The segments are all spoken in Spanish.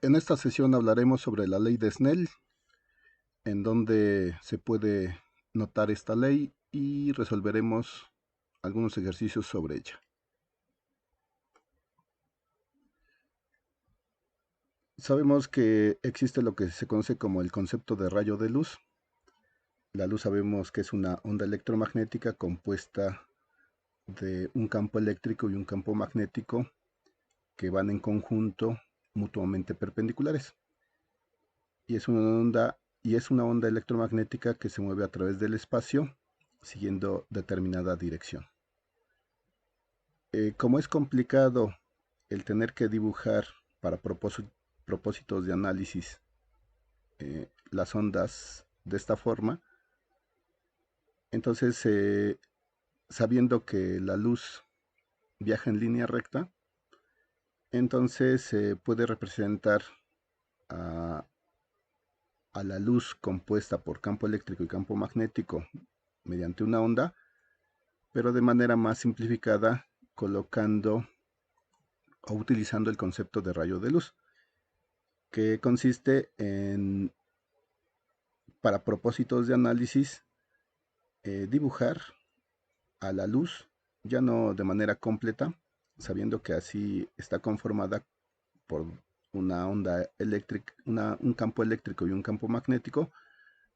En esta sesión hablaremos sobre la ley de Snell, en donde se puede notar esta ley y resolveremos algunos ejercicios sobre ella. Sabemos que existe lo que se conoce como el concepto de rayo de luz. La luz sabemos que es una onda electromagnética compuesta de un campo eléctrico y un campo magnético que van en conjunto mutuamente perpendiculares. Y es una onda electromagnética que se mueve a través del espacio siguiendo determinada dirección. Como es complicado el tener que dibujar para propósitos de análisis las ondas de esta forma, entonces sabiendo que la luz viaja en línea recta, entonces se puede representar a, a la luz compuesta por campo eléctrico y campo magnético mediante una onda, pero de manera más simplificada, colocando o utilizando el concepto de rayo de luz, que consiste en, para propósitos de análisis, dibujar a la luz, ya no de manera completa, sabiendo que así está conformada por una onda eléctrica, un campo eléctrico y un campo magnético,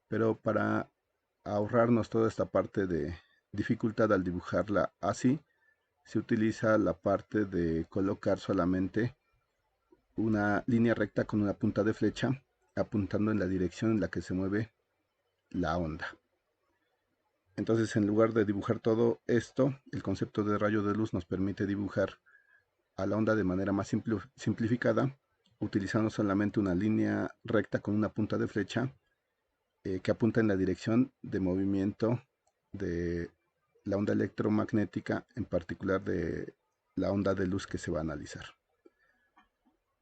pero para ahorrarnos toda esta parte de dificultad al dibujarla así, se utiliza la parte de colocar solamente una línea recta con una punta de flecha apuntando en la dirección en la que se mueve la onda. Entonces, en lugar de dibujar todo esto, el concepto de rayo de luz nos permite dibujar a la onda de manera más simplificada, utilizando solamente una línea recta con una punta de flecha que apunta en la dirección de movimiento de la onda electromagnética, en particular de la onda de luz que se va a analizar.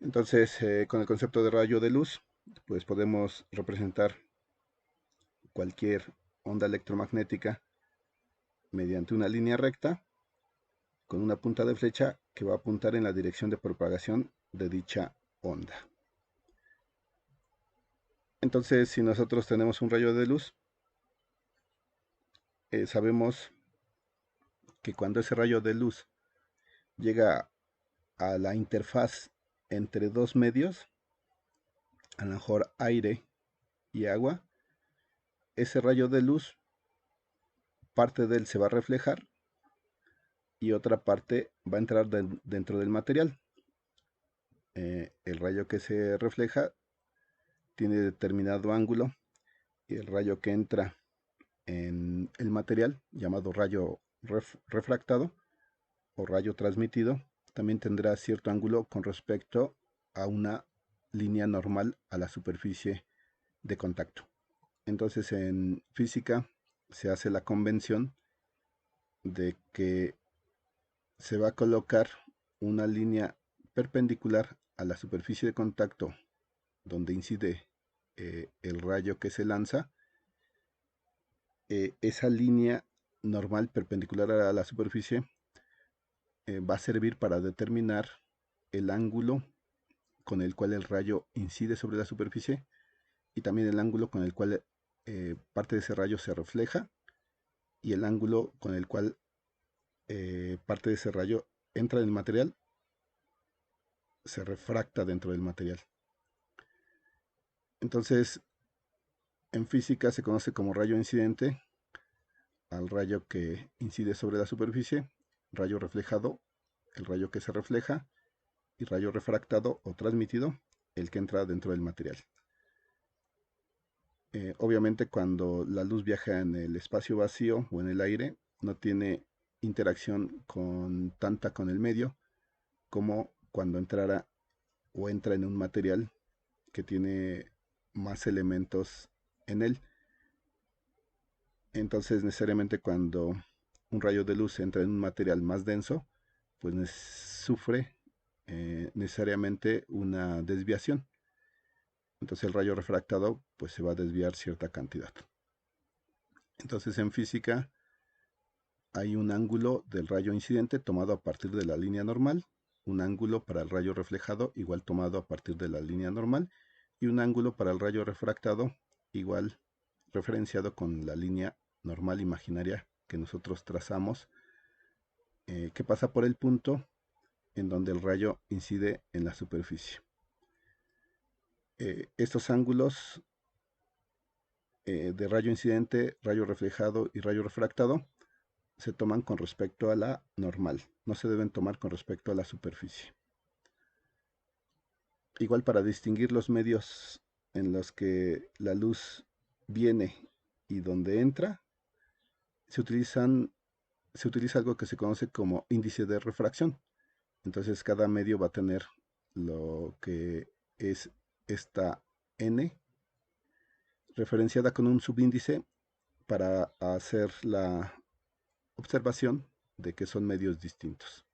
Entonces, con el concepto de rayo de luz, pues podemos representar cualquier onda electromagnética mediante una línea recta con una punta de flecha que va a apuntar en la dirección de propagación de dicha onda. Entonces, si nosotros tenemos un rayo de luz, sabemos que cuando ese rayo de luz llega a la interfaz entre dos medios, a lo mejor aire y agua, ese rayo de luz, parte de él se va a reflejar y otra parte va a entrar dentro del material. El rayo que se refleja tiene determinado ángulo y el rayo que entra en el material, llamado rayo refractado o rayo transmitido, también tendrá cierto ángulo con respecto a una línea normal a la superficie de contacto. Entonces, en física se hace la convención de que se va a colocar una línea perpendicular a la superficie de contacto donde incide el rayo que se lanza. Esa línea normal perpendicular a la superficie va a servir para determinar el ángulo con el cual el rayo incide sobre la superficie y también el ángulo con el cual parte de ese rayo se refleja y el ángulo con el cual parte de ese rayo entra en el material, se refracta dentro del material. Entonces, en física se conoce como rayo incidente al rayo que incide sobre la superficie, rayo reflejado, el rayo que se refleja, y rayo refractado o transmitido, el que entra dentro del material. Obviamente cuando la luz viaja en el espacio vacío o en el aire, no tiene interacción tanta con el medio como cuando entrara o entra en un material que tiene más elementos en él. Entonces necesariamente cuando un rayo de luz entra en un material más denso, pues sufre necesariamente una desviación. Entonces el rayo refractado pues se va a desviar cierta cantidad. Entonces en física hay un ángulo del rayo incidente tomado a partir de la línea normal un ángulo para el rayo reflejado igual tomado a partir de la línea normal y un ángulo para el rayo refractado igual referenciado con la línea normal imaginaria que nosotros trazamos, que pasa por el punto en donde el rayo incide en la superficie. Estos ángulos de rayo incidente, rayo reflejado y rayo refractado se toman con respecto a la normal, no se deben tomar con respecto a la superficie. Igual, para distinguir los medios en los que la luz viene y donde entra, se utiliza algo que se conoce como índice de refracción. Entonces cada medio va a tener lo que es esta n referenciada con un subíndice para hacer la observación de que son medios distintos.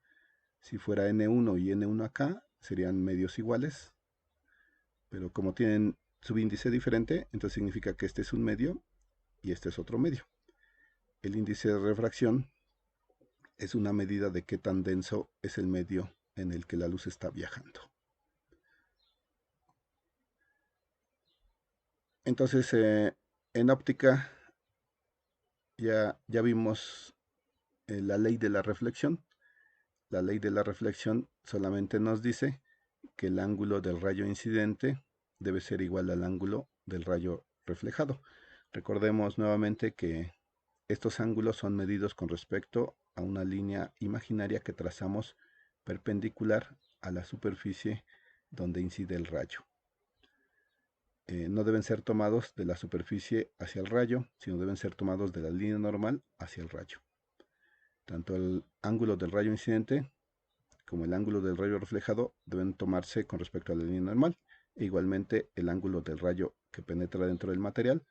Si fuera N1 y N1 acá, serían medios iguales, pero como tienen subíndice diferente, entonces significa que este es un medio y este es otro medio. El índice de refracción es una medida de qué tan denso es el medio en el que la luz está viajando. Entonces, en óptica ya vimos la ley de la reflexión. La ley de la reflexión solamente nos dice que el ángulo del rayo incidente debe ser igual al ángulo del rayo reflejado. Recordemos nuevamente que estos ángulos son medidos con respecto a una línea imaginaria que trazamos perpendicular a la superficie donde incide el rayo. No deben ser tomados de la superficie hacia el rayo, sino deben ser tomados de la línea normal hacia el rayo. Tanto el ángulo del rayo incidente como el ángulo del rayo reflejado deben tomarse con respecto a la línea normal. E igualmente el ángulo del rayo que penetra dentro del material,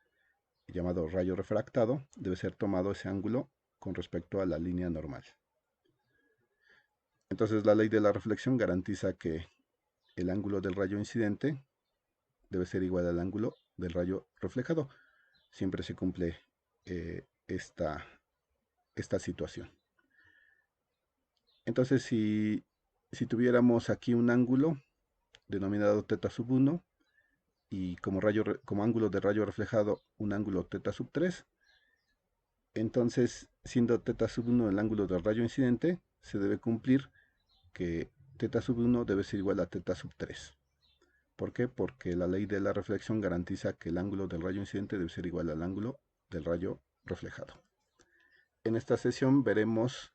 llamado rayo refractado, debe ser tomado ese ángulo con respecto a la línea normal. Entonces la ley de la reflexión garantiza que el ángulo del rayo incidente debe ser igual al ángulo del rayo reflejado. Siempre se cumple esta situación. Entonces, si tuviéramos aquí un ángulo denominado θ sub 1 y como ángulo de rayo reflejado un ángulo θ sub 3, entonces, siendo θ sub 1 el ángulo del rayo incidente, se debe cumplir que θ sub 1 debe ser igual a θ sub 3. ¿Por qué? Porque la ley de la reflexión garantiza que el ángulo del rayo incidente debe ser igual al ángulo del rayo reflejado. En esta sesión veremos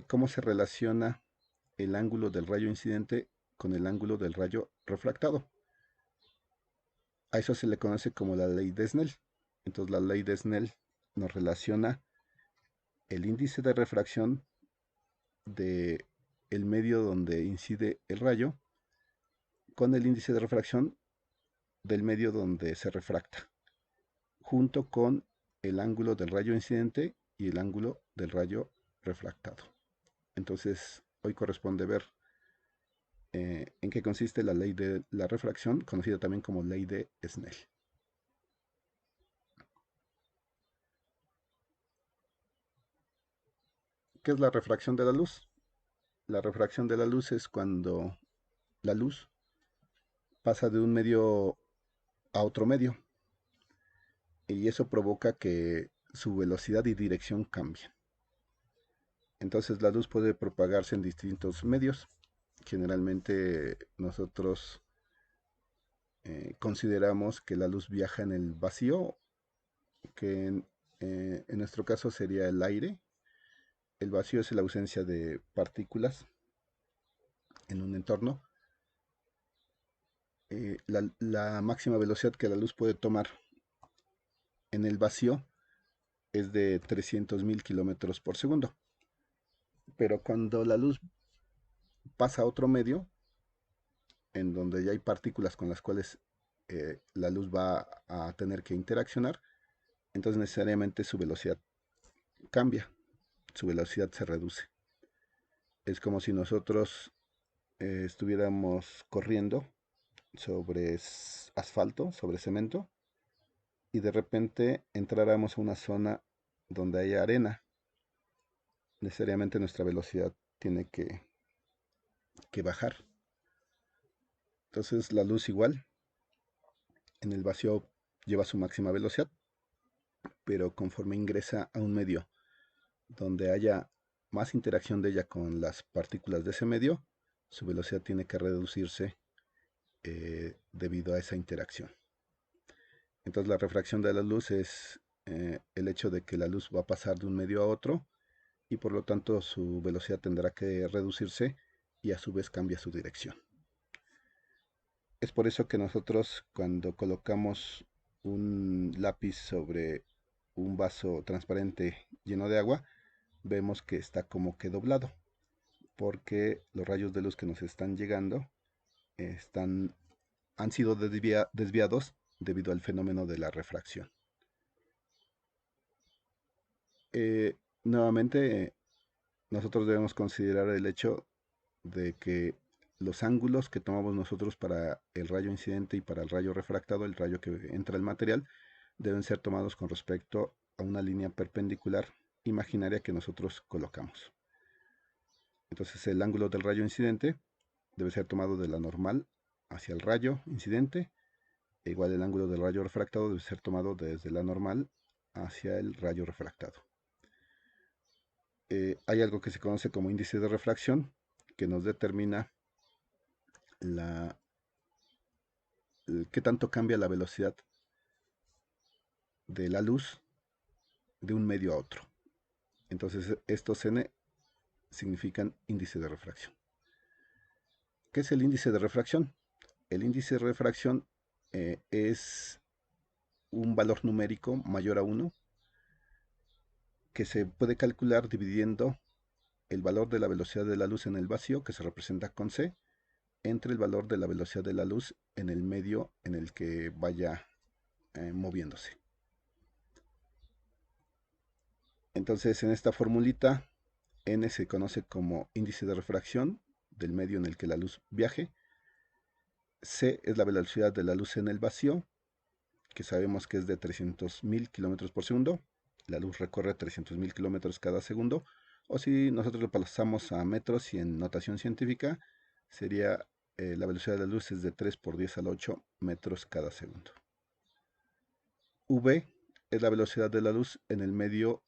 cómo se relaciona el ángulo del rayo incidente con el ángulo del rayo refractado. A eso se le conoce como la ley de Snell. Entonces la ley de Snell nos relaciona el índice de refracción de el medio donde incide el rayo con el índice de refracción del medio donde se refracta, junto con el ángulo del rayo incidente y el ángulo del rayo refractado. Entonces, hoy corresponde ver en qué consiste la ley de la refracción, conocida también como ley de Snell. ¿Qué es la refracción de la luz? La refracción de la luz es cuando la luz pasa de un medio a otro medio y eso provoca que su velocidad y dirección cambien. Entonces la luz puede propagarse en distintos medios. Generalmente nosotros consideramos que la luz viaja en el vacío, que en nuestro caso sería el aire. El vacío es la ausencia de partículas en un entorno. La máxima velocidad que la luz puede tomar en el vacío es de 300.000 kilómetros por segundo. Pero cuando la luz pasa a otro medio, en donde ya hay partículas con las cuales la luz va a tener que interaccionar, entonces necesariamente su velocidad cambia, su velocidad se reduce. Es como si nosotros estuviéramos corriendo sobre asfalto, sobre cemento, y de repente entráramos a una zona donde haya arena. Necesariamente nuestra velocidad tiene que que bajar. Entonces la luz igual en el vacío lleva su máxima velocidad, pero conforme ingresa a un medio donde haya más interacción de ella con las partículas de ese medio, su velocidad tiene que reducirse debido a esa interacción. Entonces la refracción de la luz es el hecho de que la luz va a pasar de un medio a otro y por lo tanto su velocidad tendrá que reducirse y a su vez cambia su dirección. Es por eso que nosotros cuando colocamos un lápiz sobre un vaso transparente lleno de agua, vemos que está como que doblado, porque los rayos de luz que nos están llegando están, han sido desviados debido al fenómeno de la refracción. Nuevamente, nosotros debemos considerar el hecho de que los ángulos que tomamos nosotros para el rayo incidente y para el rayo refractado, el rayo que entra al material, deben ser tomados con respecto a una línea perpendicular imaginaria que nosotros colocamos. Entonces el ángulo del rayo incidente debe ser tomado de la normal hacia el rayo incidente, e igual el ángulo del rayo refractado debe ser tomado desde la normal hacia el rayo refractado. Hay algo que se conoce como índice de refracción que nos determina la, qué tanto cambia la velocidad de la luz de un medio a otro. Entonces estos n significan índice de refracción. ¿Qué es el índice de refracción? El índice de refracción es un valor numérico mayor a 1 que se puede calcular dividiendo el valor de la velocidad de la luz en el vacío, que se representa con c, entre el valor de la velocidad de la luz en el medio en el que vaya moviéndose. Entonces en esta formulita n se conoce como índice de refracción del medio en el que la luz viaje, c es la velocidad de la luz en el vacío, que sabemos que es de 300.000 kilómetros por segundo. La luz recorre 300.000 kilómetros cada segundo, o si nosotros lo pasamos a metros y en notación científica, sería la velocidad de la luz es de 3 por 10 a la 8 metros cada segundo. V es la velocidad de la luz en el medio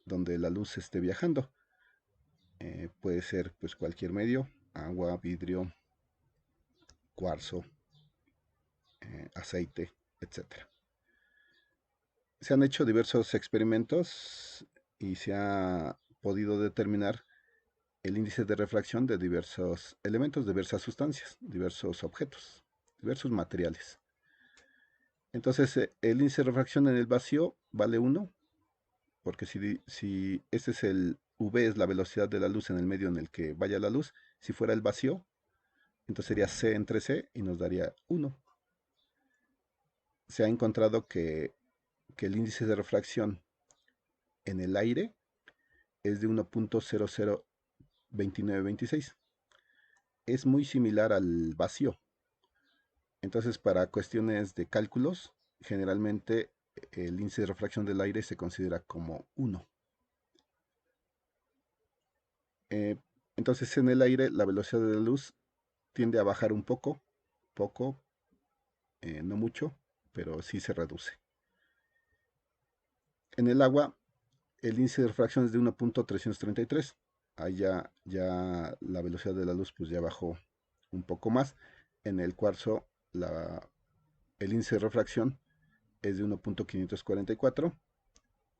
donde la luz esté viajando. Puede ser pues cualquier medio, agua, vidrio, cuarzo, aceite, etcétera. Se han hecho diversos experimentos y se ha podido determinar el índice de refracción de diversos elementos, diversas sustancias, diversos objetos, diversos materiales. Entonces, el índice de refracción en el vacío vale 1, porque si este es el V, es la velocidad de la luz en el medio en el que vaya la luz, si fuera el vacío, entonces sería C entre C y nos daría 1. Se ha encontrado que el índice de refracción en el aire es de 1.002926. Es muy similar al vacío. Entonces, para cuestiones de cálculos, generalmente el índice de refracción del aire se considera como 1. Eh, entonces, en el aire la velocidad de la luz tiende a bajar un poco, no mucho, pero sí se reduce. En el agua, el índice de refracción es de 1.333. Ahí ya la velocidad de la luz pues ya bajó un poco más. En el cuarzo el índice de refracción es de 1.544.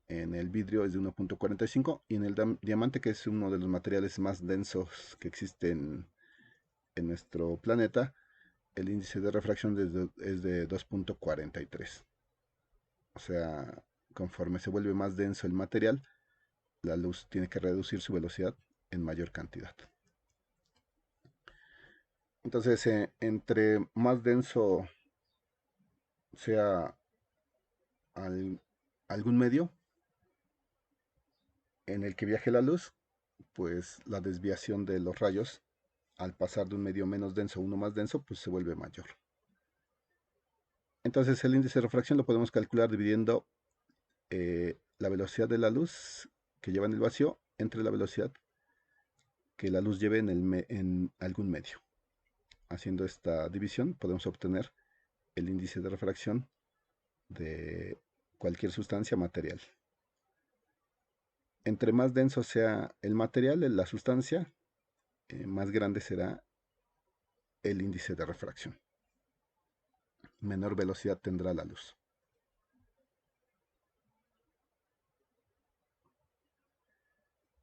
En el vidrio es de 1.45 y en el diamante, que es uno de los materiales más densos que existen en nuestro planeta, el índice de refracción es de 2.43. O sea, conforme se vuelve más denso el material, la luz tiene que reducir su velocidad en mayor cantidad. Entonces, entre más denso sea algún medio en el que viaje la luz, pues la desviación de los rayos al pasar de un medio menos denso a uno más denso, pues se vuelve mayor. Entonces el índice de refracción lo podemos calcular dividiendo la velocidad de la luz que lleva en el vacío entre la velocidad que la luz lleve en algún medio. Haciendo esta división podemos obtener el índice de refracción de cualquier sustancia material. Entre más denso sea el material, la sustancia, más grande será el índice de refracción. Menor velocidad tendrá la luz.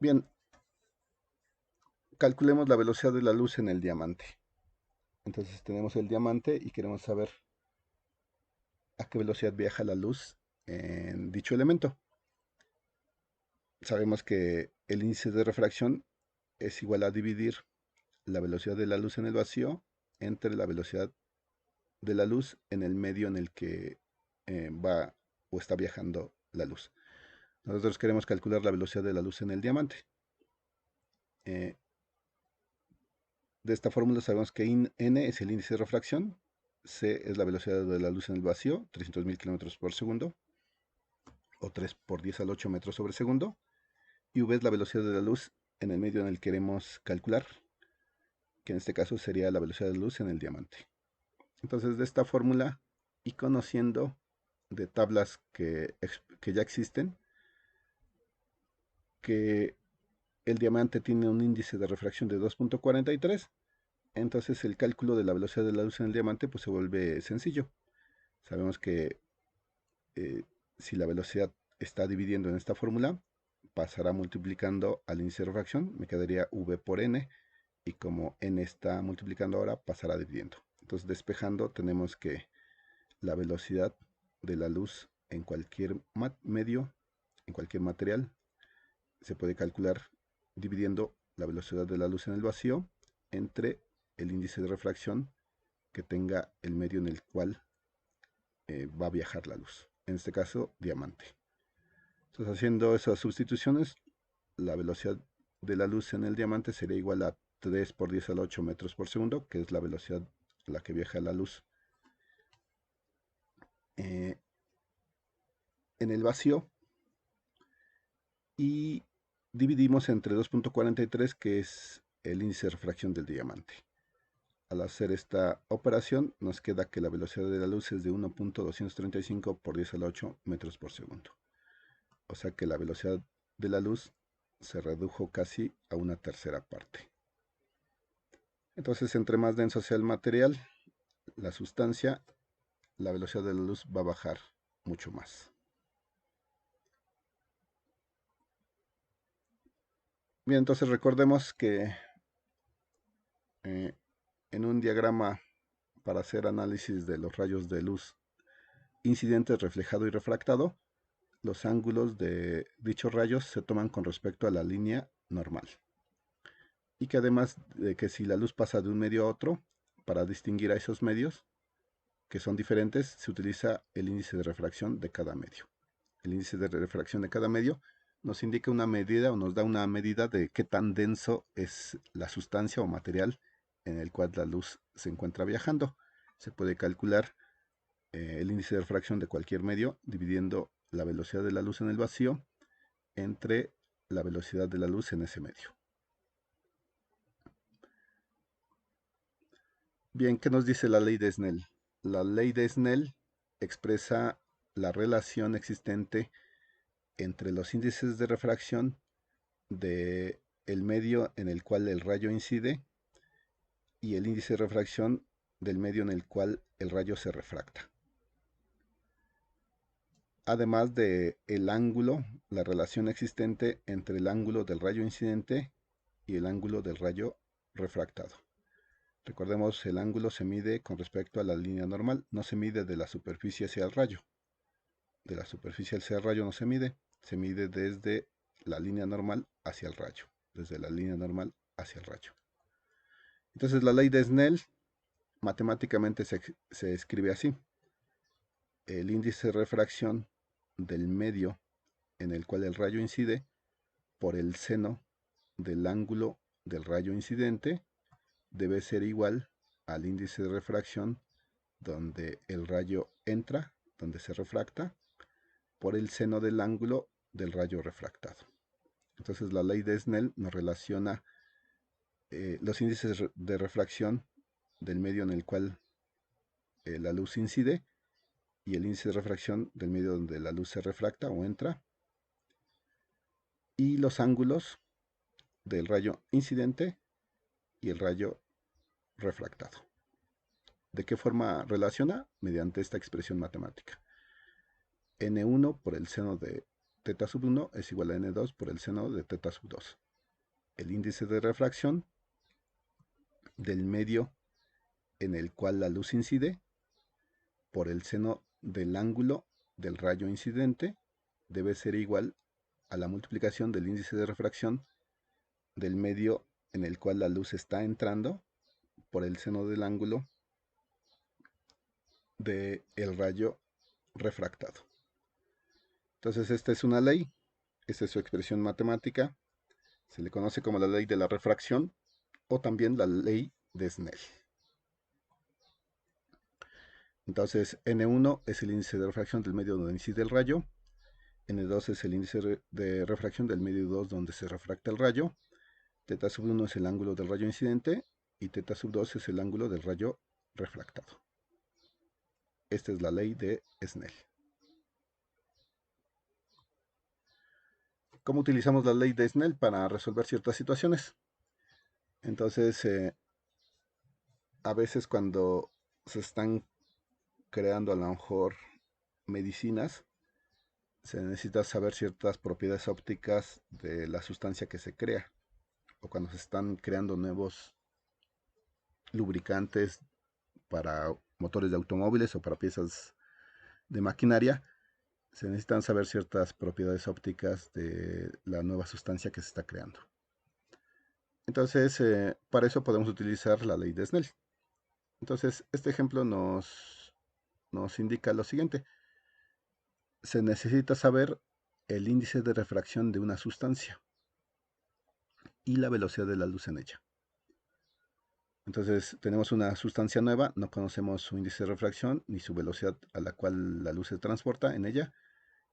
Bien, calculemos la velocidad de la luz en el diamante. Entonces tenemos el diamante y queremos saber a qué velocidad viaja la luz en dicho elemento. Sabemos que el índice de refracción es igual a dividir la velocidad de la luz en el vacío entre la velocidad de la luz en el medio en el que va o está viajando la luz. Nosotros queremos calcular la velocidad de la luz en el diamante. De esta fórmula sabemos que n es el índice de refracción, c es la velocidad de la luz en el vacío, 300.000 km por segundo, o 3 por 10 al 8 metros sobre segundo, y v es la velocidad de la luz en el medio en el que queremos calcular, que en este caso sería la velocidad de luz en el diamante. Entonces, de esta fórmula y conociendo de tablas que ya existen, que el diamante tiene un índice de refracción de 2.43, entonces el cálculo de la velocidad de la luz en el diamante pues se vuelve sencillo. Sabemos que si la velocidad está dividiendo en esta fórmula, pasará multiplicando al índice de refracción, me quedaría v por n, y como n está multiplicando ahora, pasará dividiendo. Entonces, despejando, tenemos que la velocidad de la luz en cualquier medio, en cualquier material, se puede calcular dividiendo la velocidad de la luz en el vacío entre el índice de refracción que tenga el medio en el cual va a viajar la luz. En este caso, diamante. Entonces, haciendo esas sustituciones, la velocidad de la luz en el diamante sería igual a 3 por 10 a la 8 metros por segundo, que es la velocidad a la que viaja la luz en el vacío, y dividimos entre 2.43, que es el índice de refracción del diamante. Al hacer esta operación nos queda que la velocidad de la luz es de 1.235 por 10 a la 8 metros por segundo. O sea que la velocidad de la luz se redujo casi a una tercera parte. Entonces, entre más denso sea el material, la sustancia, la velocidad de la luz va a bajar mucho más. Bien, entonces recordemos que en un diagrama para hacer análisis de los rayos de luz incidente, reflejado y refractado, los ángulos de dichos rayos se toman con respecto a la línea normal. Y que además de que si la luz pasa de un medio a otro, para distinguir a esos medios que son diferentes, se utiliza el índice de refracción de cada medio. El índice de refracción de cada medio nos indica una medida o nos da una medida de qué tan denso es la sustancia o material en el cual la luz se encuentra viajando. Se puede calcular el índice de refracción de cualquier medio dividiendo la velocidad de la luz en el vacío entre la velocidad de la luz en ese medio. Bien, ¿qué nos dice la ley de Snell? La ley de Snell expresa la relación existente entre los índices de refracción de el medio en el cual el rayo incide y el índice de refracción del medio en el cual el rayo se refracta. Además de el ángulo, la relación existente entre el ángulo del rayo incidente y el ángulo del rayo refractado. Recordemos, el ángulo se mide con respecto a la línea normal, no se mide de la superficie hacia el rayo. De la superficie hacia el rayo no se mide desde la línea normal hacia el rayo, desde la línea normal hacia el rayo. Entonces la ley de Snell matemáticamente se escribe así. El índice de refracción del medio en el cual el rayo incide por el seno del ángulo del rayo incidente debe ser igual al índice de refracción donde el rayo entra, donde se refracta, por el seno del ángulo del rayo refractado. Entonces la ley de Snell nos relaciona los índices de refracción del medio en el cual la luz incide y el índice de refracción del medio donde la luz se refracta o entra, y los ángulos del rayo incidente y el rayo refractado. ¿De qué forma relaciona? Mediante esta expresión matemática. N1 por el seno de teta sub 1 es igual a N2 por el seno de teta sub 2. El índice de refracción del medio en el cual la luz incide por el seno del ángulo del rayo incidente debe ser igual a la multiplicación del índice de refracción del medio en el cual la luz está entrando por el seno del ángulo del rayo refractado. Entonces esta es una ley, esta es su expresión matemática, se le conoce como la ley de la refracción o también la ley de Snell. Entonces N1 es el índice de refracción del medio donde incide el rayo, N2 es el índice de refracción del medio 2 donde se refracta el rayo, teta sub 1 es el ángulo del rayo incidente y teta sub 2 es el ángulo del rayo refractado. Esta es la ley de Snell. ¿Cómo utilizamos la ley de Snell para resolver ciertas situaciones? Entonces, a veces cuando se están creando a lo mejor medicinas, se necesita saber ciertas propiedades ópticas de la sustancia que se crea. O cuando se están creando nuevos lubricantes para motores de automóviles o para piezas de maquinaria, se necesitan saber ciertas propiedades ópticas de la nueva sustancia que se está creando. Entonces, para eso podemos utilizar la ley de Snell. Entonces, este ejemplo nos indica lo siguiente. Se necesita saber el índice de refracción de una sustancia y la velocidad de la luz en ella. Entonces, tenemos una sustancia nueva, no conocemos su índice de refracción ni su velocidad a la cual la luz se transporta en ella.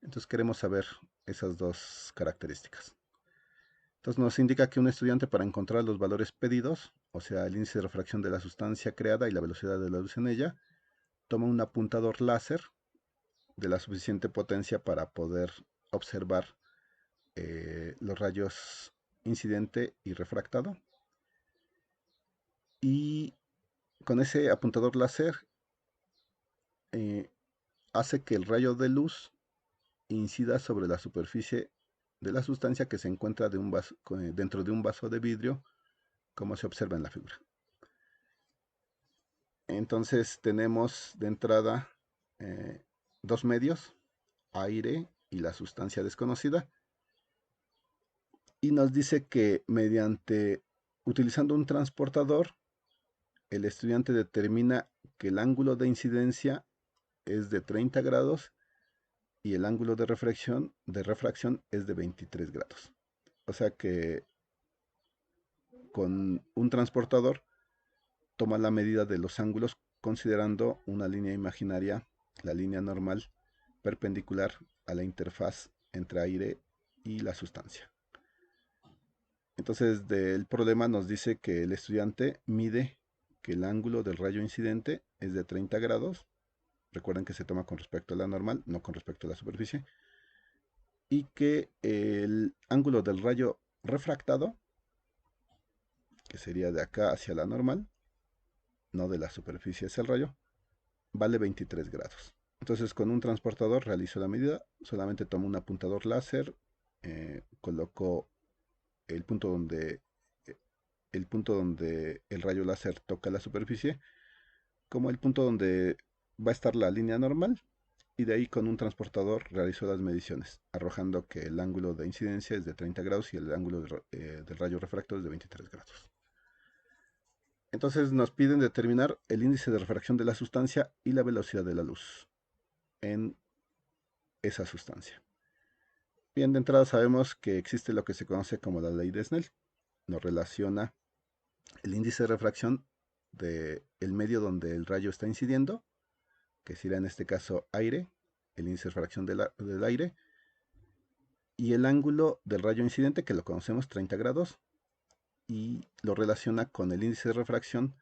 Entonces, queremos saber esas dos características. Entonces, nos indica que un estudiante, para encontrar los valores pedidos, o sea, el índice de refracción de la sustancia creada y la velocidad de la luz en ella, toma un apuntador láser de la suficiente potencia para poder observar los rayos incidente y refractado. Y con ese apuntador láser hace que el rayo de luz incida sobre la superficie de la sustancia que se encuentra dentro de un vaso de vidrio, como se observa en la figura. Entonces tenemos de entrada dos medios, aire y la sustancia desconocida, y nos dice que utilizando un transportador, el estudiante determina que el ángulo de incidencia es de 30 grados y el ángulo de refracción es de 23 grados. O sea que con un transportador toma la medida de los ángulos considerando una línea imaginaria, la línea normal, perpendicular a la interfaz entre aire y la sustancia. Entonces, del problema nos dice que el estudiante mide que el ángulo del rayo incidente es de 30 grados. Recuerden que se toma con respecto a la normal, no con respecto a la superficie. Y que el ángulo del rayo refractado, que sería de acá hacia la normal, no de la superficie hacia el rayo, vale 23 grados. Entonces, con un transportador realizo la medida, solamente tomo un apuntador láser, coloco el punto donde el rayo láser toca la superficie, como el punto donde va a estar la línea normal, y de ahí con un transportador realizo las mediciones, arrojando que el ángulo de incidencia es de 30 grados y el ángulo del rayo refractor es de 23 grados. Entonces nos piden determinar el índice de refracción de la sustancia y la velocidad de la luz en esa sustancia. Bien, de entrada sabemos que existe lo que se conoce como la ley de Snell. Nos relaciona el índice de refracción del medio donde el rayo está incidiendo, que será en este caso aire, el índice de refracción del aire, y el ángulo del rayo incidente, que lo conocemos 30 grados, y lo relaciona con el índice de refracción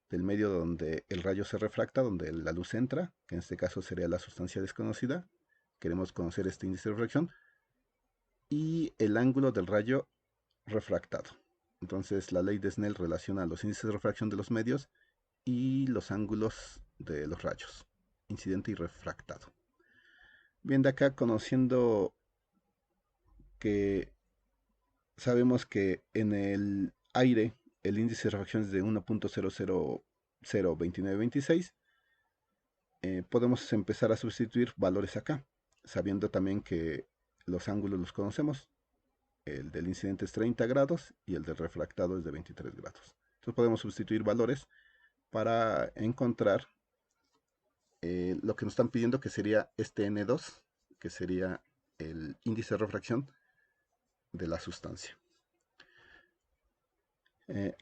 del medio donde el rayo se refracta, donde la luz entra, que en este caso sería la sustancia desconocida. Queremos conocer este índice de refracción y el ángulo del rayo refractado. Entonces la ley de Snell relaciona los índices de refracción de los medios y los ángulos de los rayos, incidente y refractado. Bien, de acá conociendo que sabemos que en el aire el índice de refracción es de 1.0002926, podemos empezar a sustituir valores acá, sabiendo también que los ángulos los conocemos. El del incidente es 30 grados y el del refractado es de 23 grados. Entonces podemos sustituir valores para encontrar lo que nos están pidiendo, que sería este N2, que sería el índice de refracción de la sustancia.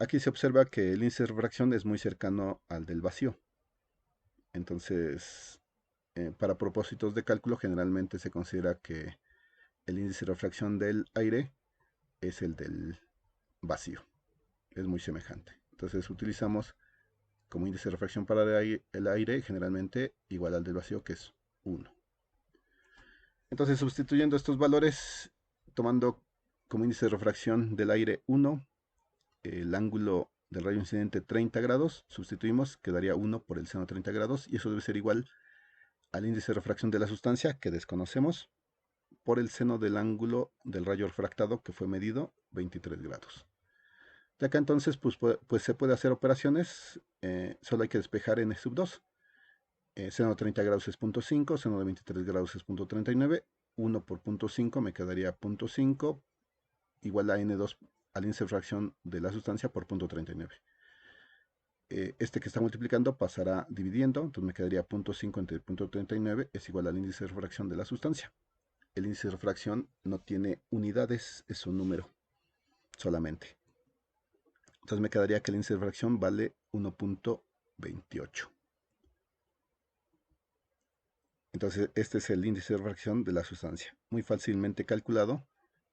Aquí se observa que el índice de refracción es muy cercano al del vacío. Entonces, para propósitos de cálculo, generalmente se considera que el índice de refracción del aire es el del vacío. Es muy semejante. Entonces utilizamos como índice de refracción para el aire generalmente igual al del vacío, que es 1. Entonces, sustituyendo estos valores, tomando como índice de refracción del aire 1, el ángulo del rayo incidente 30 grados, sustituimos, quedaría 1 por el seno de 30 grados, y eso debe ser igual al índice de refracción de la sustancia, que desconocemos, por el seno del ángulo del rayo refractado, que fue medido, 23 grados. De acá entonces, pues se puede hacer operaciones, solo hay que despejar n sub 2. Seno de 30 grados es 0.5, seno de 23 grados es 0.39, 1 por 0.5 me quedaría 0.5 igual a n2 al índice de refracción de la sustancia por 0.39. Este que está multiplicando pasará dividiendo, entonces me quedaría 0.5 entre 0.39 es igual al índice de refracción de la sustancia. El índice de refracción no tiene unidades, es un número solamente. Entonces me quedaría que el índice de refracción vale 1.28. Entonces este es el índice de refracción de la sustancia, muy fácilmente calculado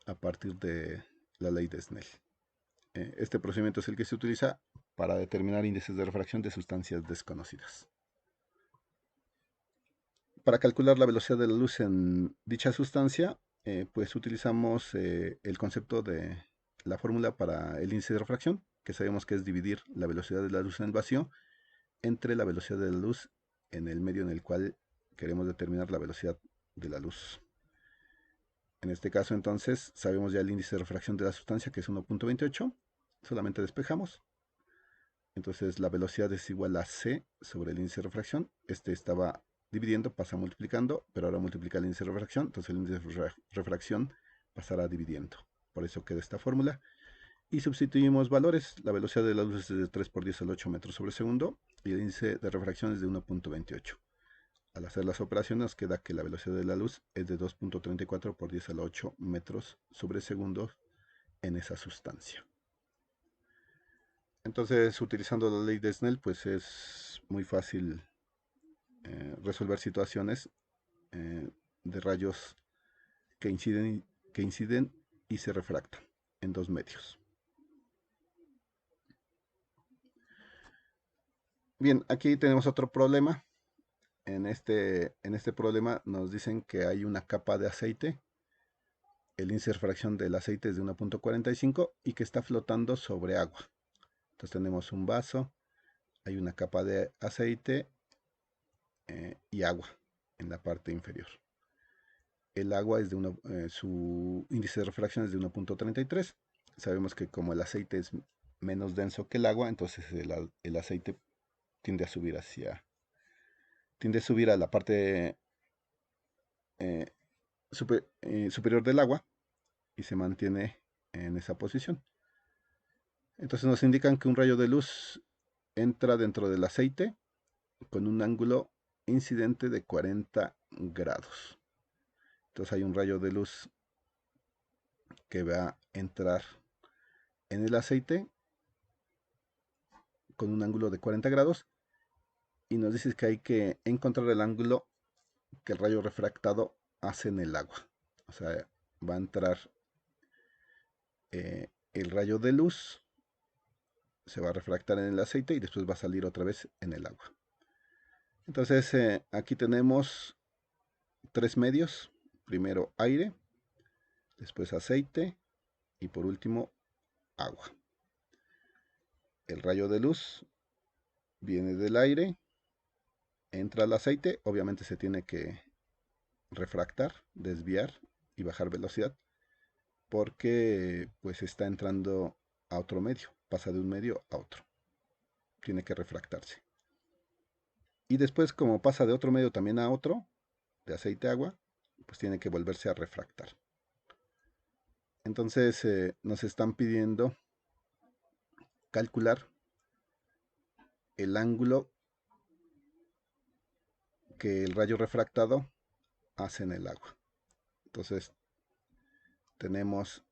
a partir de la ley de Snell. Este procedimiento es el que se utiliza para determinar índices de refracción de sustancias desconocidas. Para calcular la velocidad de la luz en dicha sustancia, pues utilizamos el concepto de la fórmula para el índice de refracción, que sabemos que es dividir la velocidad de la luz en el vacío entre la velocidad de la luz en el medio en el cual queremos determinar la velocidad de la luz. En este caso entonces sabemos ya el índice de refracción de la sustancia, que es 1.28, solamente despejamos. Entonces la velocidad es igual a C sobre el índice de refracción. Este estaba dividiendo, pasa multiplicando, pero ahora multiplica el índice de refracción, entonces el índice de refracción pasará dividiendo. Por eso queda esta fórmula. Y sustituimos valores. La velocidad de la luz es de 3 por 10 al 8 metros sobre segundo y el índice de refracción es de 1.28. Al hacer las operaciones nos queda que la velocidad de la luz es de 2.34 por 10 a la 8 metros sobre segundo en esa sustancia. Entonces, utilizando la ley de Snell, pues es muy fácil resolver situaciones de rayos que inciden y se refractan en dos medios. Bien, aquí tenemos otro problema. En este problema nos dicen que hay una capa de aceite. El índice de refracción del aceite es de 1.45 y que está flotando sobre agua. Entonces tenemos un vaso, hay una capa de aceite y agua en la parte inferior. El agua es de su índice de refracción es de 1.33. Sabemos que como el aceite es menos denso que el agua, entonces el aceite tiende a subir a la parte eh, superior del agua y se mantiene en esa posición. Entonces nos indican que un rayo de luz entra dentro del aceite con un ángulo incidente de 40 grados. Entonces hay un rayo de luz que va a entrar en el aceite con un ángulo de 40 grados y nos dice que hay que encontrar el ángulo que el rayo refractado hace en el agua. O sea, va a entrar el rayo de luz se va a refractar en el aceite y después va a salir otra vez en el agua. Entonces aquí tenemos tres medios. Primero aire, después aceite y por último agua. El rayo de luz viene del aire, entra al aceite, obviamente se tiene que refractar, desviar y bajar velocidad porque pues está entrando a otro medio, pasa de un medio a otro, tiene que refractarse. Y después como pasa de otro medio también a otro, de aceite a agua, pues tiene que volverse a refractar. Entonces nos están pidiendo calcular el ángulo que el rayo refractado hace en el agua. Entonces tenemos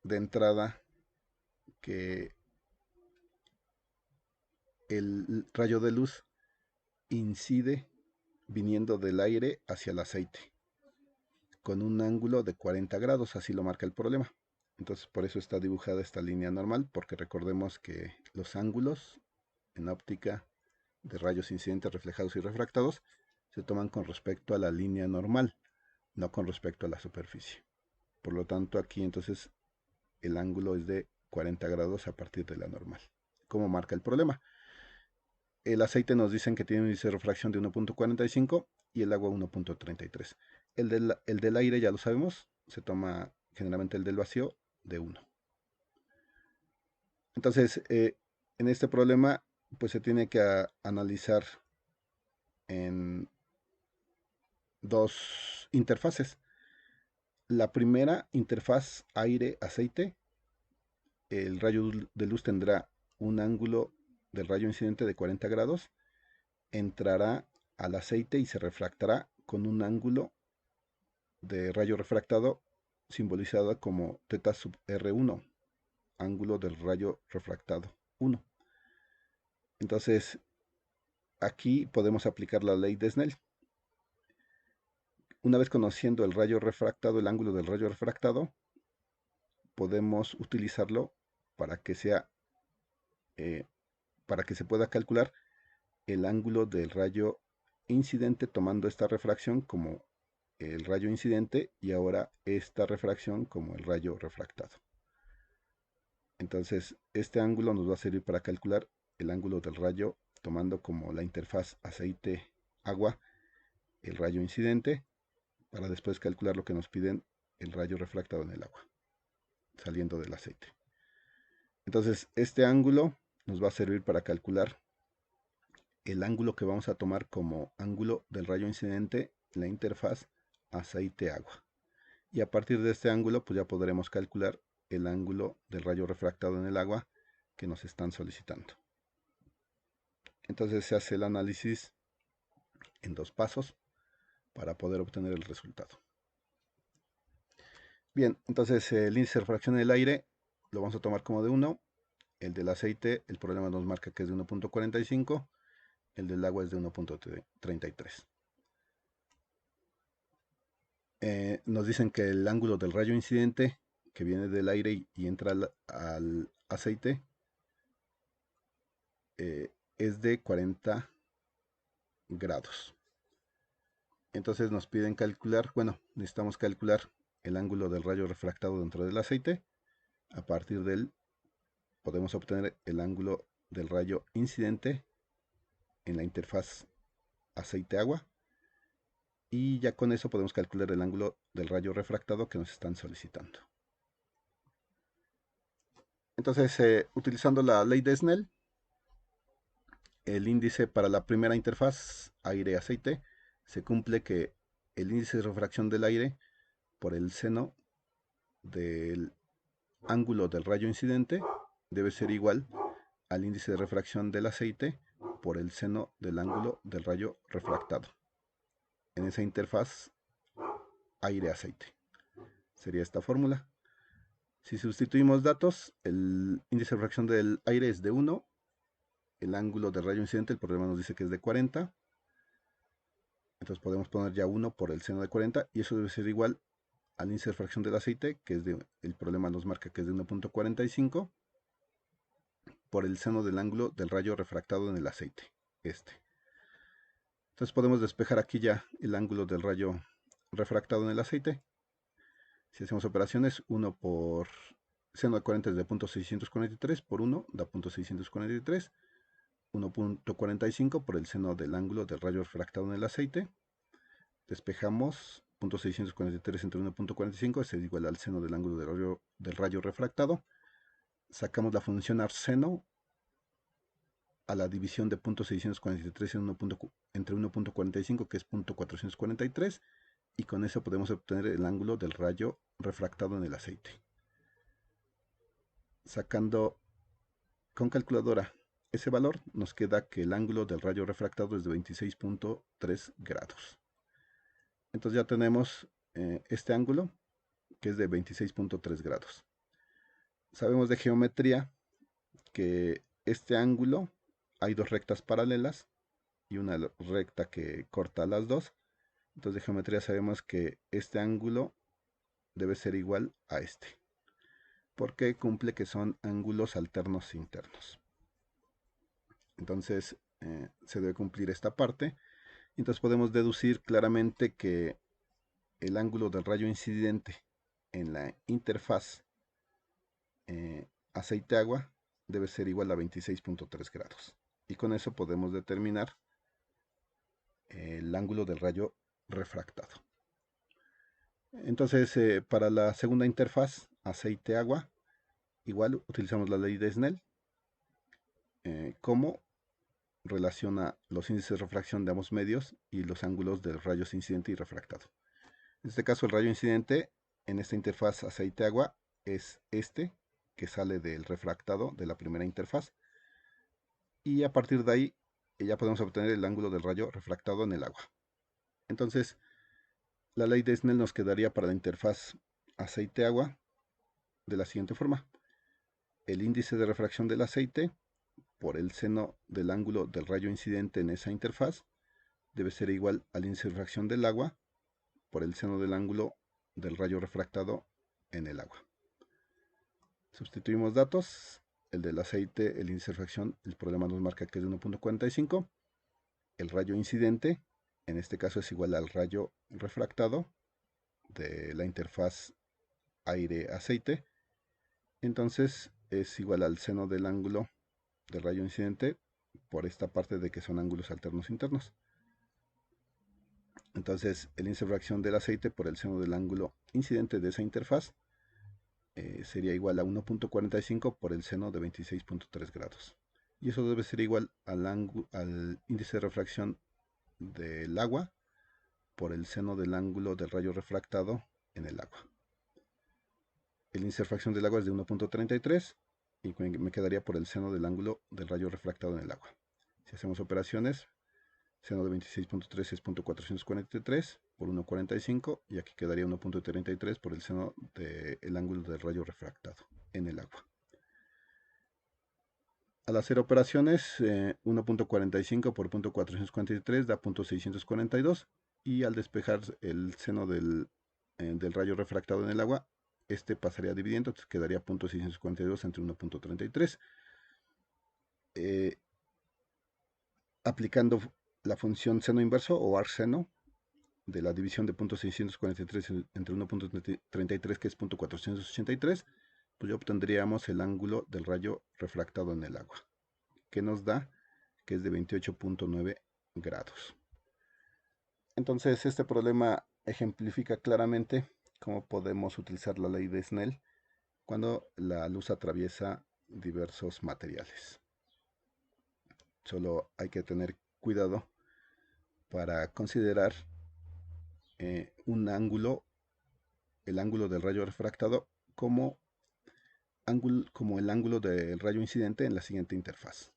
de entrada que el rayo de luz incide viniendo del aire hacia el aceite con un ángulo de 40 grados, así lo marca el problema. Entonces por eso está dibujada esta línea normal, porque recordemos que los ángulos en óptica de rayos incidentes, reflejados y refractados se toman con respecto a la línea normal, no con respecto a la superficie. Por lo tanto aquí entonces el ángulo es de 40 grados a partir de la normal. ¿Cómo marca el problema? El aceite nos dicen que tiene un índice de refracción de 1.45 y el agua 1.33. El del aire ya lo sabemos, se toma generalmente el del vacío de 1. Entonces, en este problema, pues se tiene que analizar en dos interfaces. La primera interfaz aire-aceite, el rayo de luz tendrá un ángulo del rayo incidente de 40 grados, entrará al aceite y se refractará con un ángulo de rayo refractado simbolizado como θ sub R1, ángulo del rayo refractado 1. Entonces, aquí podemos aplicar la ley de Snell. Una vez conociendo el rayo refractado, el ángulo del rayo refractado, podemos utilizarlo para que sea para que se pueda calcular el ángulo del rayo incidente, tomando esta refracción como el rayo incidente y ahora esta refracción como el rayo refractado. Entonces este ángulo nos va a servir para calcular el ángulo del rayo tomando como la interfaz aceite-agua el rayo incidente, para después calcular lo que nos piden el rayo refractado en el agua saliendo del aceite. Entonces este ángulo nos va a servir para calcular el ángulo que vamos a tomar como ángulo del rayo incidente en la interfaz aceite-agua. Y a partir de este ángulo pues ya podremos calcular el ángulo del rayo refractado en el agua que nos están solicitando. Entonces se hace el análisis en dos pasos para poder obtener el resultado. Bien, entonces el índice de refracción en el aire lo vamos a tomar como de 1. El del aceite, el problema nos marca que es de 1.45. El del agua es de 1.33. Nos dicen que el ángulo del rayo incidente que viene del aire y entra al aceite es de 40 grados. Entonces nos piden calcular, bueno, necesitamos calcular el ángulo del rayo refractado dentro del aceite. A partir de él podemos obtener el ángulo del rayo incidente en la interfaz aceite-agua. Y ya con eso podemos calcular el ángulo del rayo refractado que nos están solicitando. Entonces, utilizando la ley de Snell, el índice para la primera interfaz aire-aceite se cumple que el índice de refracción del aire por el seno del ángulo del rayo incidente debe ser igual al índice de refracción del aceite por el seno del ángulo del rayo refractado en esa interfaz aire-aceite. Sería esta fórmula. Si sustituimos datos, el índice de refracción del aire es de 1, el ángulo del rayo incidente, el problema nos dice que es de 40, entonces podemos poner ya 1 por el seno de 40 y eso debe ser igual al índice de refracción del aceite, que es el problema nos marca que es de 1.45, por el seno del ángulo del rayo refractado en el aceite. Entonces podemos despejar aquí ya el ángulo del rayo refractado en el aceite. Si hacemos operaciones, 1 por seno de 40 es de 0.643 por 1 da 0.643. 1.45 por el seno del ángulo del rayo refractado en el aceite. Despejamos 0.643 entre 1.45 es igual al seno del ángulo del rayo refractado. Sacamos la función arseno a la división de 0.643 entre 1.45 que es 0.443 y con eso podemos obtener el ángulo del rayo refractado en el aceite. Sacando con calculadora ese valor, nos queda que el ángulo del rayo refractado es de 26.3 grados. Entonces ya tenemos este ángulo que es de 26.3 grados. Sabemos de geometría que este ángulo hay dos rectas paralelas y una recta que corta las dos. Entonces de geometría sabemos que este ángulo debe ser igual a este, porque cumple que son ángulos alternos internos. Entonces se debe cumplir esta parte. Entonces podemos deducir claramente que el ángulo del rayo incidente en la interfaz aceite-agua debe ser igual a 26.3 grados. Y con eso podemos determinar el ángulo del rayo refractado. Entonces, para la segunda interfaz aceite-agua, igual utilizamos la ley de Snell, como relaciona los índices de refracción de ambos medios y los ángulos de los rayos incidente y refractado. En este caso, el rayo incidente en esta interfaz aceite-agua es este, que sale del refractado de la primera interfaz. Y a partir de ahí ya podemos obtener el ángulo del rayo refractado en el agua. Entonces, la ley de Snell nos quedaría para la interfaz aceite-agua de la siguiente forma. El índice de refracción del aceite por el seno del ángulo del rayo incidente en esa interfaz debe ser igual al índice de refracción del agua por el seno del ángulo del rayo refractado en el agua. Sustituimos datos. El del aceite, el índice de refracción, el problema nos marca que es de 1.45. El rayo incidente, en este caso es igual al rayo refractado de la interfaz aire-aceite. Entonces es igual al seno del ángulo del rayo incidente por esta parte de que son ángulos alternos internos. Entonces el índice de refracción del aceite por el seno del ángulo incidente de esa interfaz sería igual a 1.45 por el seno de 26.3 grados. Y eso debe ser igual al índice de refracción del agua por el seno del ángulo del rayo refractado en el agua. El índice de refracción del agua es de 1.33 y me quedaría por el seno del ángulo del rayo refractado en el agua. Si hacemos operaciones, seno de 26.3 es 0.443 por 1.45 y aquí quedaría 1.33 por el seno del ángulo del rayo refractado en el agua. Al hacer operaciones, 1.45 por 0.443 da 0.642 y al despejar el seno del rayo refractado en el agua, este pasaría dividiendo, entonces quedaría 0.642 entre 1.33. Aplicando la función seno inverso o arseno de la división de 0.643 entre 1.33 que es 0.483, pues ya obtendríamos el ángulo del rayo refractado en el agua, que nos da que es de 28.9 grados. Entonces este problema ejemplifica claramente cómo podemos utilizar la ley de Snell cuando la luz atraviesa diversos materiales. Solo hay que tener cuidado para considerar un ángulo, el ángulo del rayo refractado, como el ángulo del rayo incidente en la siguiente interfaz.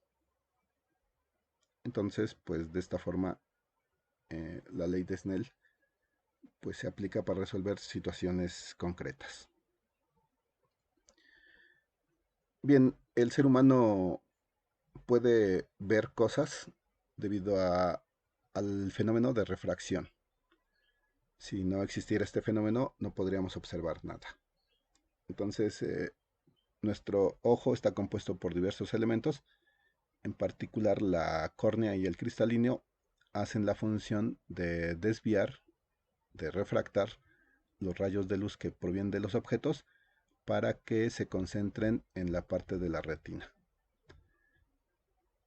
Entonces, pues de esta forma, la ley de Snell pues se aplica para resolver situaciones concretas. Bien, el ser humano puede ver cosas debido al fenómeno de refracción. Si no existiera este fenómeno, no podríamos observar nada. Entonces, Nuestro ojo está compuesto por diversos elementos, en particular la córnea y el cristalino hacen la función de desviar, de refractar los rayos de luz que provienen de los objetos para que se concentren en la parte de la retina.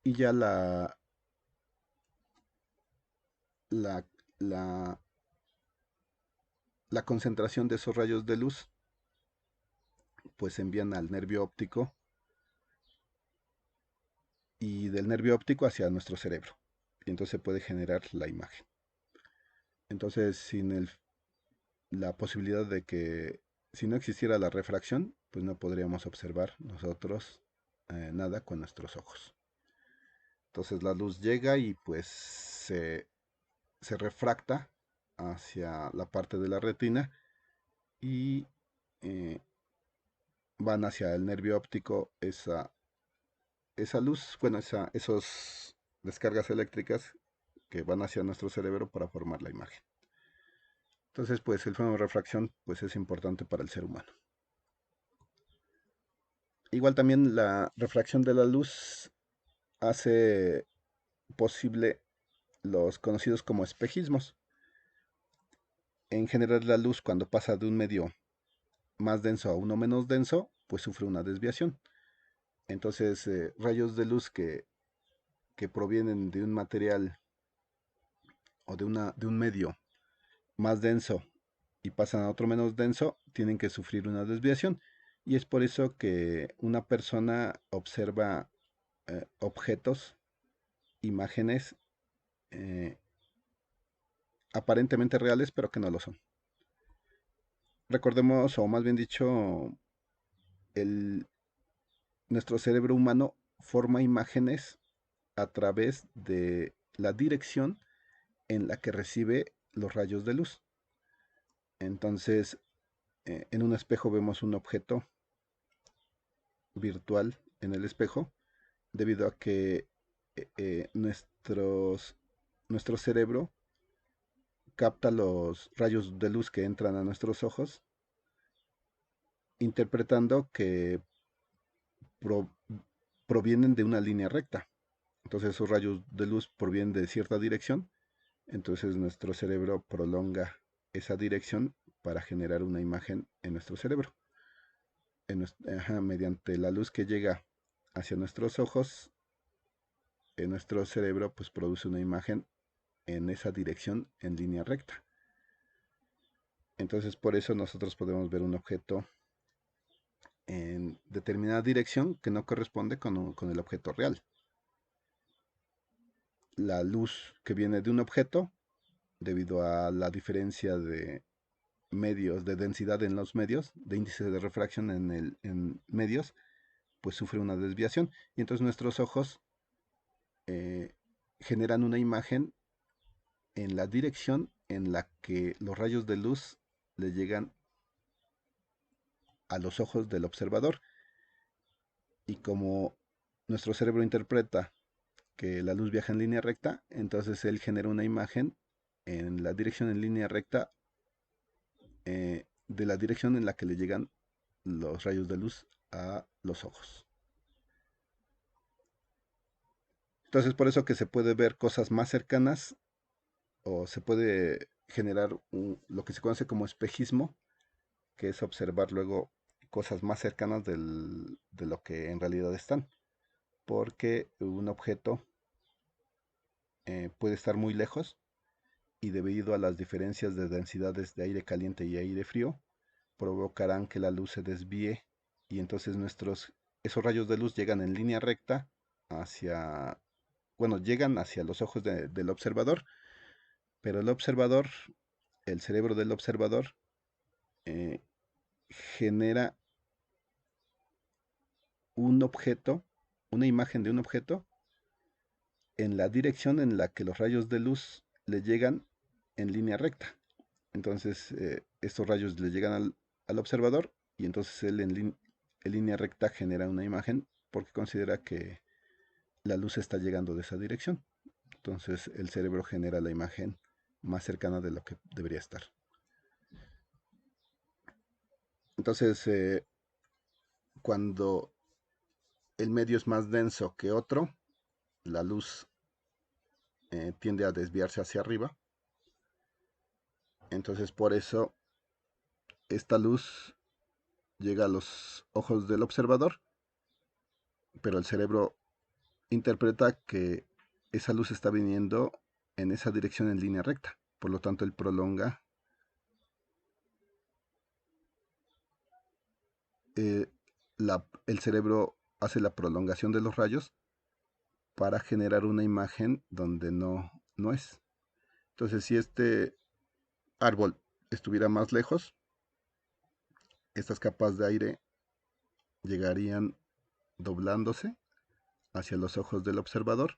Y ya la, la, la concentración de esos rayos de luz pues se envían al nervio óptico y del nervio óptico hacia nuestro cerebro. Y entonces se puede generar la imagen. Entonces, la posibilidad de que si no existiera la refracción, pues no podríamos observar nosotros nada con nuestros ojos. Entonces la luz llega y pues se refracta hacia la parte de la retina y eh, van hacia el nervio óptico esa luz, bueno, esos descargas eléctricas que van hacia nuestro cerebro para formar la imagen. Entonces, pues el fenómeno de refracción pues es importante para el ser humano. Igual también la refracción de la luz hace posible los conocidos como espejismos. En general la luz cuando pasa de un medio más denso a uno menos denso, pues sufre una desviación. Entonces, rayos de luz que provienen de un material o de un medio más denso y pasan a otro menos denso, tienen que sufrir una desviación. Y es por eso que una persona observa objetos, imágenes eh, aparentemente reales, pero que no lo son. Recordemos, o más bien dicho, el, nuestro cerebro humano forma imágenes a través de la dirección en la que recibe los rayos de luz. Entonces, en un espejo vemos un objeto virtual en el espejo, debido a que nuestro cerebro capta los rayos de luz que entran a nuestros ojos, interpretando que pro- provienen de una línea recta. Entonces esos rayos de luz provienen de cierta dirección, entonces nuestro cerebro prolonga esa dirección para generar una imagen en nuestro cerebro. Mediante la luz que llega hacia nuestros ojos, en nuestro cerebro pues produce una imagen en esa dirección en línea recta. Entonces por eso nosotros podemos ver un objeto en determinada dirección que no corresponde con el objeto real. La luz que viene de un objeto, debido a la diferencia de medios, de densidad en los medios, de índice de refracción en medios, pues sufre una desviación. Y entonces nuestros ojos eh, generan una imagen en la dirección en la que los rayos de luz le llegan a los ojos del observador. Y como nuestro cerebro interpreta que la luz viaja en línea recta, entonces él genera una imagen en la dirección en línea recta de la dirección en la que le llegan los rayos de luz a los ojos. Entonces por eso que se puede ver cosas más cercanas o se puede generar lo que se conoce como espejismo, que es observar luego cosas más cercanas de lo que en realidad están, porque un objeto puede estar muy lejos y debido a las diferencias de densidades de aire caliente y aire frío, provocarán que la luz se desvíe y entonces esos rayos de luz llegan en línea recta hacia, bueno, llegan hacia los ojos del observador, pero el cerebro del observador, eh, genera un objeto, una imagen de un objeto en la dirección en la que los rayos de luz le llegan en línea recta. Entonces, estos rayos le llegan al observador y entonces él en línea recta genera una imagen porque considera que la luz está llegando de esa dirección. Entonces, el cerebro genera la imagen más cercana de lo que debería estar. Entonces, cuando el medio es más denso que otro, la luz tiende a desviarse hacia arriba. Entonces por eso esta luz llega a los ojos del observador, pero el cerebro interpreta que esa luz está viniendo en esa dirección en línea recta. Por lo tanto, él prolonga eh, el cerebro hace la prolongación de los rayos para generar una imagen donde no es. Entonces, si este árbol estuviera más lejos, estas capas de aire llegarían doblándose hacia los ojos del observador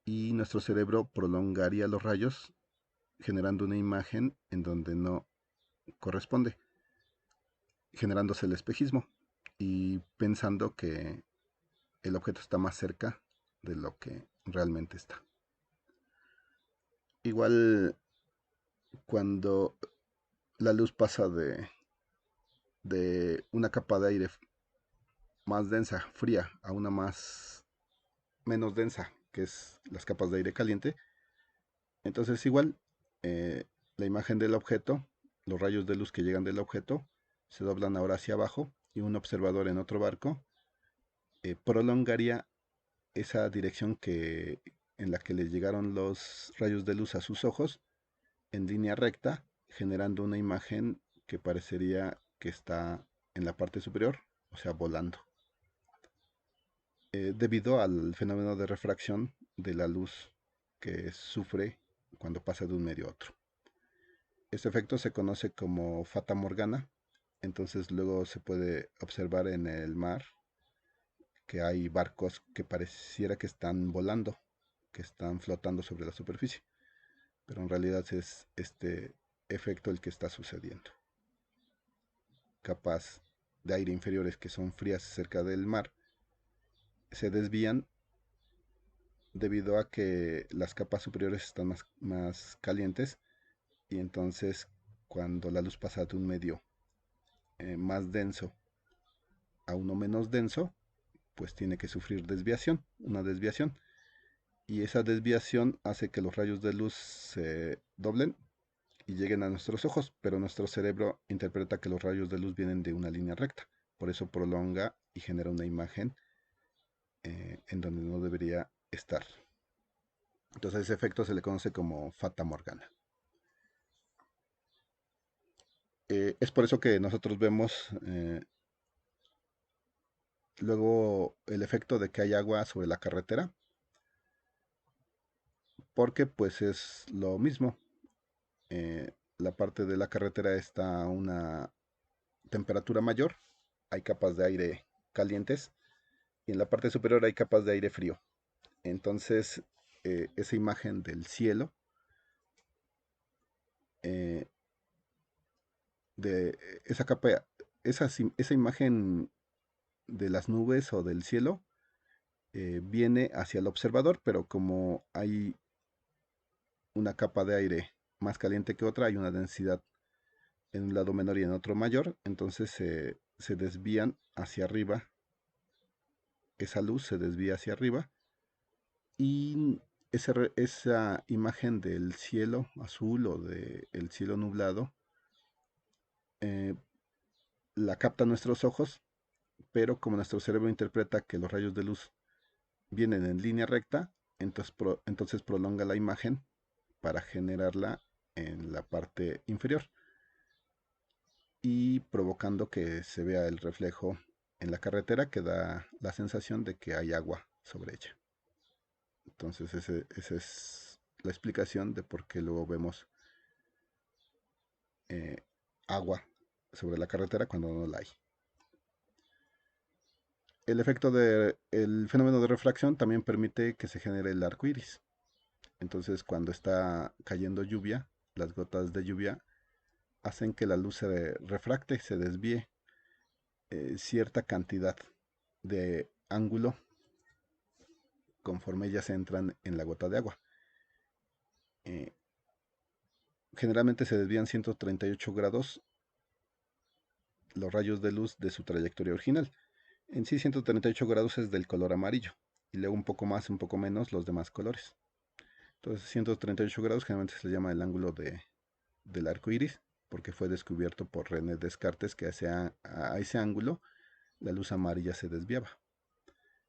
y nuestro cerebro prolongaría los rayos generando una imagen en donde no corresponde, generándose el espejismo y pensando que el objeto está más cerca de lo que realmente está. Igual cuando la luz pasa de una capa de aire más densa, fría, a una más menos densa, que es las capas de aire caliente, entonces igual la imagen del objeto, los rayos de luz que llegan del objeto, se doblan ahora hacia abajo y un observador en otro barco prolongaría esa dirección en la que le llegaron los rayos de luz a sus ojos en línea recta, generando una imagen que parecería que está en la parte superior, o sea, volando, debido al fenómeno de refracción de la luz que sufre cuando pasa de un medio a otro. Este efecto se conoce como fata morgana, entonces luego se puede observar en el mar que hay barcos que pareciera que están volando, que están flotando sobre la superficie, pero en realidad es este efecto el que está sucediendo. Capas de aire inferiores que son frías cerca del mar se desvían debido a que las capas superiores están más calientes y entonces cuando la luz pasa de un medio más denso a uno menos denso, pues tiene que sufrir desviación, una desviación. Y esa desviación hace que los rayos de luz se doblen y lleguen a nuestros ojos, pero nuestro cerebro interpreta que los rayos de luz vienen de una línea recta. Por eso prolonga y genera una imagen en donde no debería estar. Entonces a ese efecto se le conoce como fata morgana. Es por eso que nosotros vemos luego el efecto de que hay agua sobre la carretera, porque pues es lo mismo. La parte de la carretera está a una temperatura mayor, hay capas de aire calientes y en la parte superior hay capas de aire frío. Entonces, esa imagen del cielo, eh, de esa capa, esa imagen de las nubes o del cielo, viene hacia el observador, pero como hay una capa de aire más caliente que otra, hay una densidad en un lado menor y en otro mayor, entonces se desvían hacia arriba, esa luz se desvía hacia arriba y esa imagen del cielo azul o del cielo nublado eh, la captan nuestros ojos, pero como nuestro cerebro interpreta que los rayos de luz vienen en línea recta, entonces prolonga la imagen para generarla en la parte inferior y provocando que se vea el reflejo en la carretera que da la sensación de que hay agua sobre ella. Entonces esa es la explicación de por qué luego vemos eh, agua sobre la carretera cuando no la hay. El fenómeno de refracción también permite que se genere el arco iris. Entonces, cuando está cayendo lluvia, las gotas de lluvia hacen que la luz se refracte, se desvíe cierta cantidad de ángulo conforme ellas entran en la gota de agua. Eh, Generalmente se desvían 138 grados los rayos de luz de su trayectoria original. En sí 138 grados es del color amarillo y luego un poco más, un poco menos los demás colores. Entonces 138 grados generalmente se le llama el ángulo del arco iris porque fue descubierto por René Descartes que a ese ángulo la luz amarilla se desviaba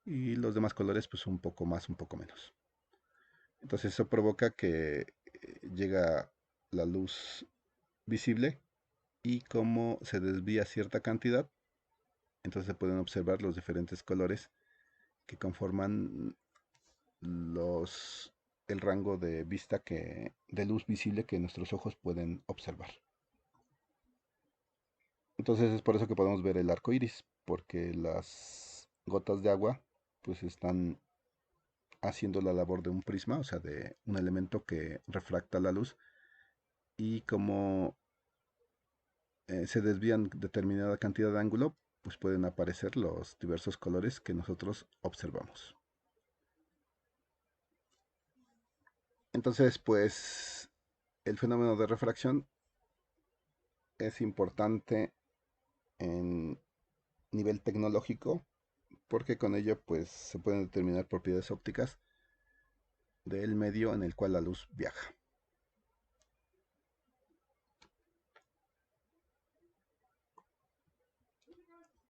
y los demás colores pues un poco más, un poco menos. Entonces eso provoca que llega la luz visible y como se desvía cierta cantidad, entonces se pueden observar los diferentes colores que conforman los el rango de vista de luz visible que nuestros ojos pueden observar. Entonces es por eso que podemos ver el arco iris, porque las gotas de agua pues están haciendo la labor de un prisma, o sea, de un elemento que refracta la luz y como se desvían determinada cantidad de ángulo, pues pueden aparecer los diversos colores que nosotros observamos. Entonces, pues el fenómeno de refracción es importante en nivel tecnológico porque con ello pues se pueden determinar propiedades ópticas del medio en el cual la luz viaja.